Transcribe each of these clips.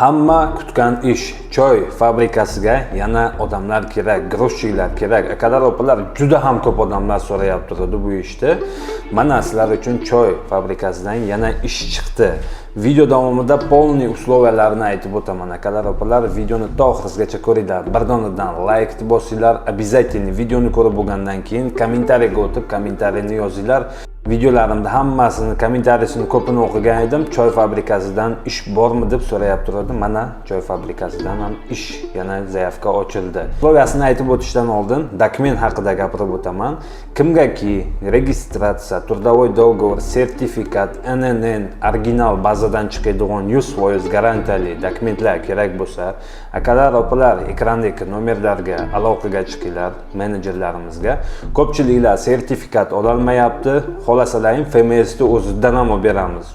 Hamma kutgan ish, choy fabrikasiga yana odamlar kerak, groshchilar kerak. Akalar opalar juda ham ko'p odamlar so'rayapti bu ishni. Mana sizlar uchun choy fabrikasidan yana ish chiqdi. Video davomida polniy usloviyalarini aytib o'taman. Akalar opalar, videoni to oxirigacha ko'ringlar. Birdanidan like bosinglar, обязательно videoni ko'rib bo'lgandan keyin kommentariyaga o'tib kommentariyni yozinglar. Videolarimda hammasini kommentariyasini ko'pini o'qigan edim. Choy fabrikasidan ish bormi deb so'rayap turadi. Mana choy fabrikasidan ham ish yana zayavka ochildi. Usloviyasini aytib o'tishdan oldin dokument haqida gapirib o'taman. Kimgaki registratsiya, трудовой договор, sertifikat, NNN, original bazadan chiqadigan 100% garantiyali dokumentlar kerak bo'lsa, akalar opalar ekrandagi nomerlarga aloqaga chiqinglar, menejerlarimizga. Ko'pchiliklar sertifikat ololmayapti. Xolasalaring FMS'ni o'zidan ham beramiz.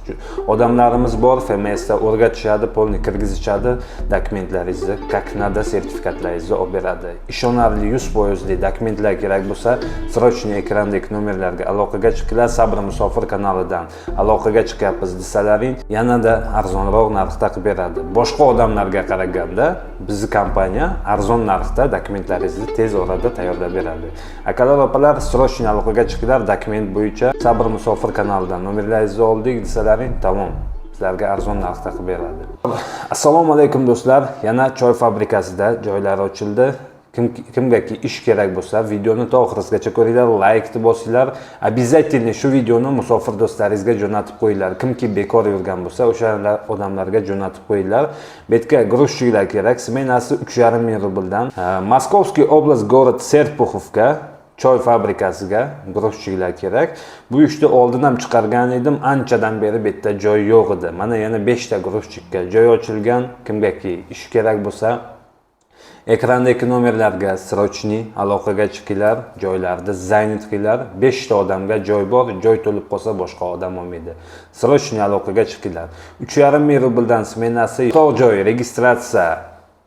Odamlarimiz bor, FMS'da o'rgatishadi, polni kirgizishadi, dokumentlaringizni, как надо sertifikatlaringizni olib beradi. Ishonarli 100% dokumentlar kerak bo'lsa, срочно ekrandagi nomerlarga aloqaga chiqinglar. Sabr Musofir kanalidan aloqaga chiqyapmiz desalaring, yanada arzonroq narxda qilib beradi. Boshqa odamlarga qaraganda bizning kompaniya arzon narxda dokumentlaringizni tez orada tayyorlab beradi. Akalar opalar, срочно aloqaga chiqinglar dokument bo'yicha. Sabr Musofir kanalidan nomerlaringizni oldik desalaring, tamom. Sizlarga arzon narxda qilib beradi. Assalomu alaykum do'stlar. Yana choy fabrikasida joylar ochildi. Kimgaki ish kerak bo'lsa, videoni to oxirigacha ko'ringlar, like bosinglar. Обязательно shu videoni musofir do'stlaringizga jo'natib qo'yinglar. Kimki bekor yurgan bo'lsa, o'sha odamlarga jo'natib qo'yinglar. Bu yerga грузчиlar kerak. Smenasi 3,5 ming rubldan. Moskovskiy oblast, город Serpuxovka choy fabrikasiga грузчиlar kerak. Bu ishni oldin ham chiqargan edim. Anchadan beri bu yerda joy yo'q edi. Mana yana 5 ta грузчикka joy ochilgan. Kimgaki ish kerak bo'lsa, ekrandagi nomerlarga срочный aloqaga chiqinglar, joylarda zaynat qilinglar. 5 ta odamga joy bor, joy to'lib qolsa boshqa odam olmaydi. Срочный aloqaga chiqinglar. 3,5 ming rubldan smenasi, to'q joy, registratsiya,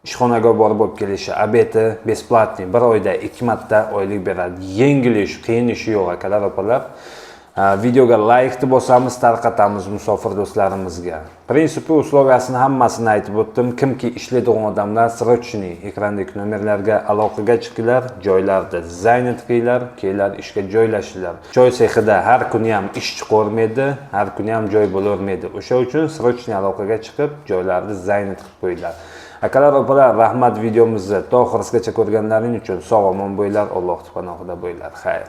ishxonaga borib olib kelishi, obedi besplatniy, bir oyda 2 marta oylik beradi. Yengil ish, qiyin ish yo'q akalar opalar. Videoga like bosamiz, tarqatamiz musofir do'stlarimizga. Prinsipi, usloviyasini hammasini aytib o'tdim. Kimki ishlaydigan odamlar срочный ekrandagi nomerlarga aloqaga chiqinglar, joylarda zaynat qilinglar, kelar ishga joylashinglar. Choy sexida har kuni ham ish chiqormaydi, har kuni ham joy bo'lavermaydi. O'sha uchun срочный aloqaga chiqib, joylarda zaynat qilib qo'yinglar. Akalar opalar, rahmat videomizni to oxirigacha ko'rganlaring uchun. Sog' omon bo'linglar, Alloh panohida bo'linglar. Xayr.